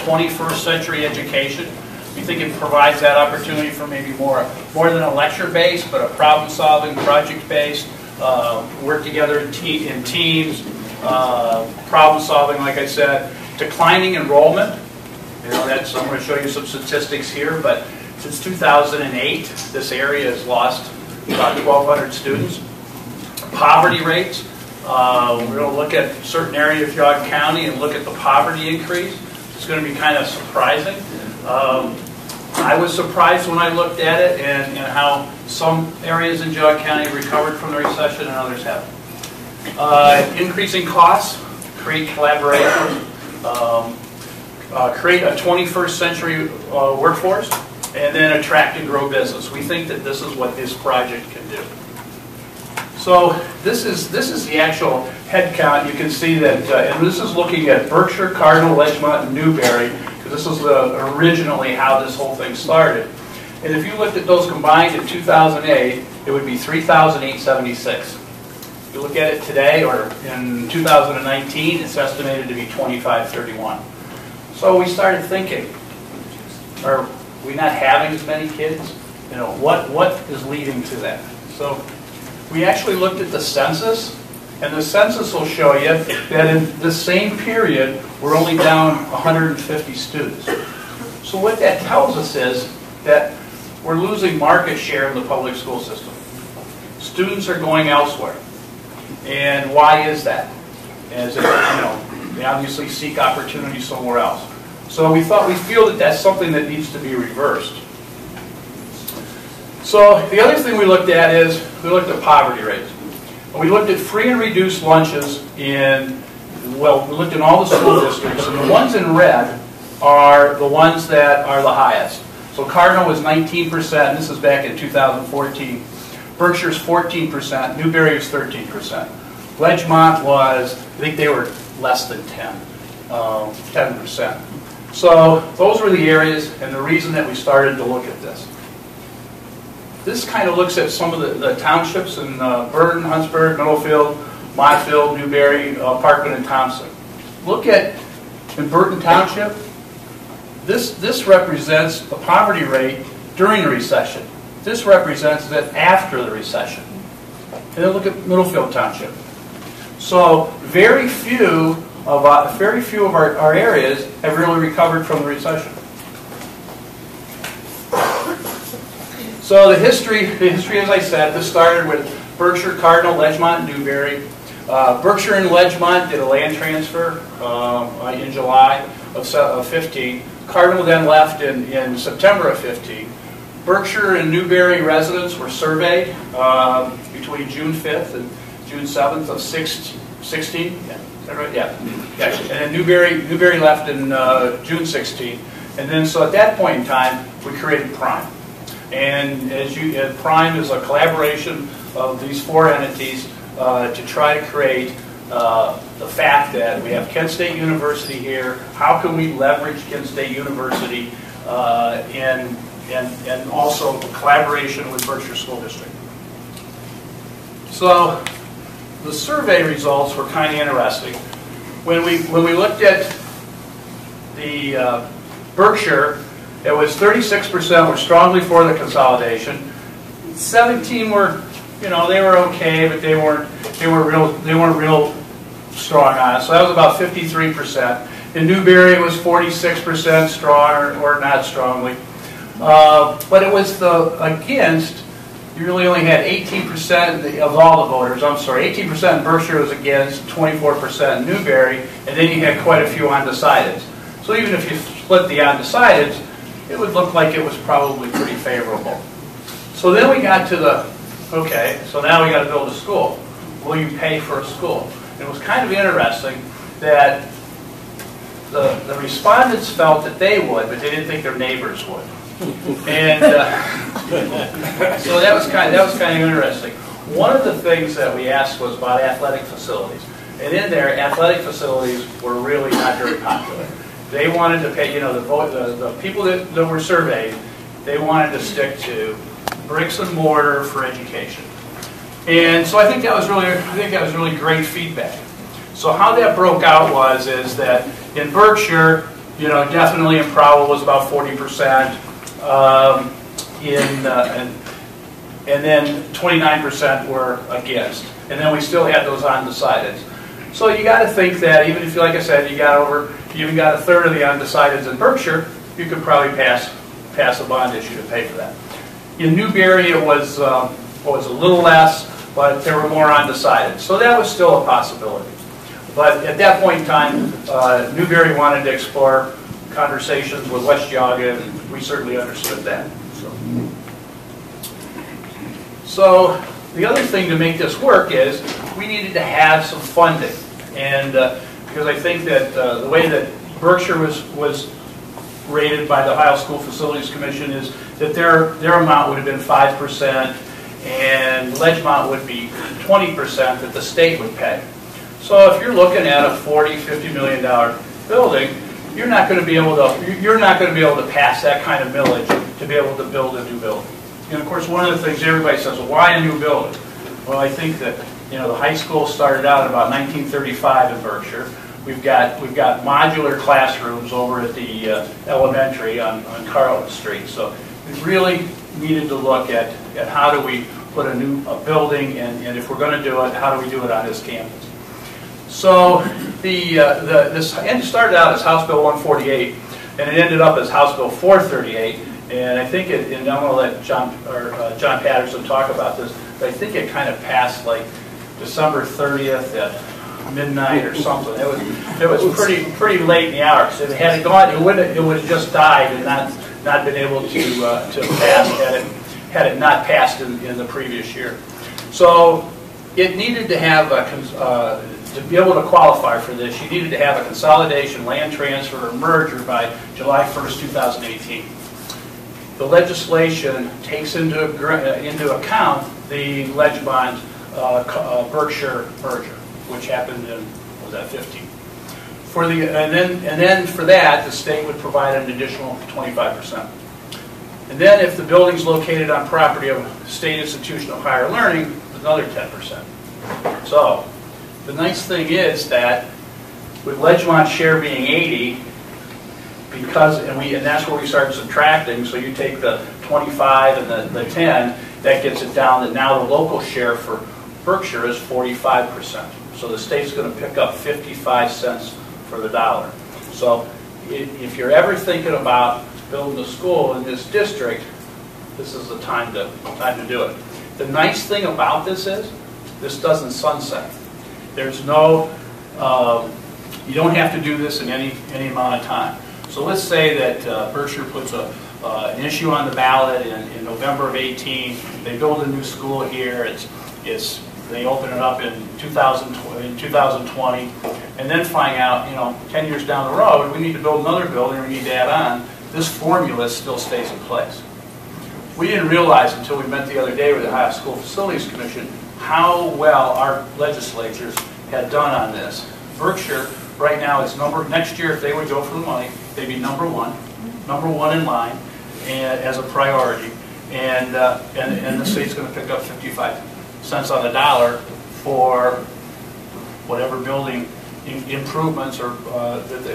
21st century education. We think it provides that opportunity for maybe more than a lecture-based, but a problem-solving, project-based, work together in teams, problem-solving, like I said. Declining enrollment. You know, I'm going to show you some statistics here, but since 2008, this area has lost about 1,200 students. Poverty rates. We're going to look at certain areas of Geauga County and look at the poverty increase. It's going to be kind of surprising. I was surprised when I looked at it and how some areas in Geauga County recovered from the recession and others haven't. Increasing costs, create collaboration, create a 21st century workforce, and then attract and grow business. We think that this is what this project can do. So this is the actual head count. You can see that, and this is looking at Berkshire, Cardinal, Ledgemont, and Newberry, because this is originally how this whole thing started. And if you looked at those combined in 2008, it would be 3,876. If you look at it today, or in 2019, it's estimated to be 2,531. So we started thinking, are we not having as many kids? You know, what is leading to that? So we actually looked at the census, and the census will show you that in the same period, we're only down 150 students. So what that tells us is that we're losing market share in the public school system. Students are going elsewhere. And why is that? As if, you know, they obviously seek opportunity somewhere else. So we feel that that's something that needs to be reversed. So the other thing we looked at is we looked at poverty rates. And we looked at free and reduced lunches in, well, we looked in all the school districts, and the ones in red are the ones that are the highest. So Cardinal was 19%, this is back in 2014. Berkshire's 14%, Newberry was 13%. Ledgemont was, I think they were less than 10%. So those were the areas and the reason that we started to look at this. This kind of looks at some of the townships in Burton, Huntsburg, Middlefield, Mottfield, Newberry, Parkman, and Thompson. Look at, in Burton Township, this represents the poverty rate during the recession. This represents it after the recession. And then look at Middlefield Township. So very few of our areas have really recovered from the recession. So the history, as I said, this started with Berkshire, Cardinal, Ledgemont, and Newberry. Berkshire and Ledgemont did a land transfer in July of 15. Cardinal then left in September of 15. Berkshire and Newberry residents were surveyed between June 5th and June 7th of 16. Yeah, is that right? Yeah. And then Newberry left in June 16. And then so at that point in time, we created Prime. And Prime is a collaboration of these four entities to try to create the fact that we have Kent State University here. How can we leverage Kent State University and also collaboration with Berkshire School District? So the survey results were kind of interesting. When we looked at the Berkshire, it was 36% were strongly for the consolidation. 17 were, you know, they were okay, but they weren't real strong on it. So that was about 53%. In Newberry, it was 46% strong or not strongly. But it was the against. You really only had 18% of all the voters. I'm sorry, 18% in Berkshire was against, 24% in Newberry, and then you had quite a few undecideds. So even if you split the undecideds, it would look like it was probably pretty favorable. So then we got to the, okay, so now we got to build a school. Will you pay for a school? And it was kind of interesting that the respondents felt that they would, but they didn't think their neighbors would. And so that was kind of interesting. One of the things that we asked was about athletic facilities. And in there, athletic facilities were really not very popular. They wanted to pay, you know, the people that were surveyed, they wanted to stick to bricks and mortar for education. And so I think that was really great feedback. So how that broke out is that in Berkshire, Definitely in Prowell was about 40%, and then 29% were against. And then we still had those undecideds. So you got to think that even if, like I said, you even got a third of the undecideds in Berkshire, you could probably pass a bond issue to pay for that. In Newberry, it was a little less, but there were more undecided. So that was still a possibility. But at that point in time, Newberry wanted to explore conversations with West Geauga, and we certainly understood that. So the other thing to make this work is we needed to have some funding. And because I think that the way that Berkshire was rated by the Ohio School Facilities Commission is that their amount would have been 5%, and Ledgemont would be 20% that the state would pay. So if you're looking at a $40–50 million building, you're not going to be able to pass that kind of millage to be able to build a new building. And of course, one of the things everybody says, well, why a new building? Well, I think that the high school started out in about 1935 in Berkshire. We've got modular classrooms over at the elementary on Carlton Street. So we really needed to look at how do we put a building, and if we're going to do it, how do we do it on this campus? So this started out as House Bill 148, and it ended up as House Bill 438. And I think and I'm going to let John Patterson talk about this, but I think it kind of passed like December 30th at midnight or something. It was pretty late in the hour. So had it gone, it would have just died and not been able to pass had it not passed in the previous year. So it needed to have to be able to qualify for this, you needed to have a consolidation, land transfer, or merger by July 1st, 2018. The legislation takes into account the Ledgemont Berkshire merger, which happened in, was that 15? And then for that, the state would provide an additional 25%. And then if the building's located on property of a state institution of higher learning, another 10%. So the nice thing is that with Ledgemont's share being 80, and that's where we start subtracting, so you take the 25 and the 10, that gets it down that now the local share for Berkshire is 45%. So the state's going to pick up 55 cents for the dollar. So if you're ever thinking about building a school in this district, this is the time to do it. The nice thing about this is, this doesn't sunset. There's no, you don't have to do this in any amount of time. So let's say that Berkshire puts an issue on the ballot in November of 18. They build a new school here. They open it up in 2020, and then find out, 10 years down the road, we need to build another building. We need to add on. This formula still stays in place. We didn't realize until we met the other day with the Ohio School Facilities Commission how well our legislatures had done on this. Berkshire right now is next year, if they would go for the money, they'd be number one in line as a priority, and the state's going to pick up 55 cents on the dollar for whatever building improvements or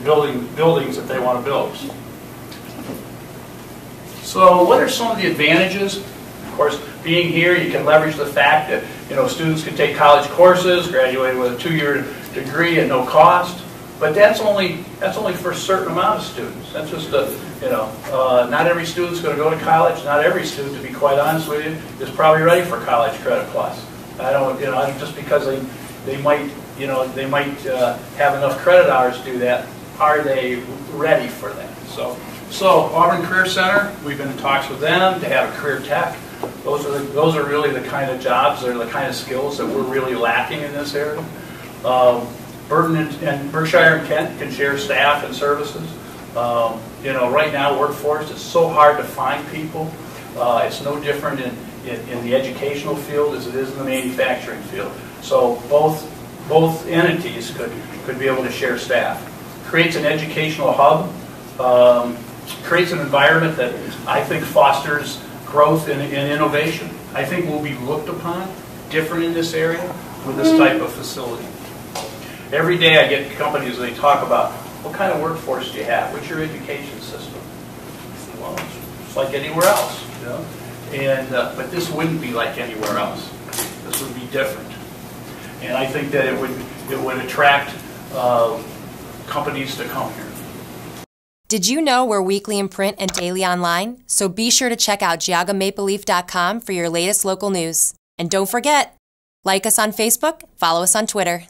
buildings that they want to build. So what are some of the advantages? Of course, being here, you can leverage the fact that students can take college courses, graduate with a 2-year degree at no cost. But that's only for a certain amount of students. That's just not every student's going to go to college. Not every student, to be quite honest with you, is probably ready for College Credit Plus. I don't, just because they might have enough credit hours to do that, are they ready for that? So Auburn Career Center, we've been in talks with them to have a career tech. Those are really the kind of jobs, they're the kind of skills that we're really lacking in this area. Burton and Berkshire and Kent can share staff and services. Right now, workforce is so hard to find people. It's no different in the educational field as it is in the manufacturing field. So both entities could be able to share staff. Creates an educational hub. Creates an environment that I think fosters growth and innovation. I think we'll be looked upon different in this area with this type of facility. Every day I get companies, they talk about, what kind of workforce do you have? What's your education system? Well, it's like anywhere else, you know? And, but this wouldn't be like anywhere else. This would be different. And I think that it would attract companies to come here. Did you know we're weekly in print and daily online? So be sure to check out GeaugaMapleLeaf.com for your latest local news. And don't forget, like us on Facebook, follow us on Twitter.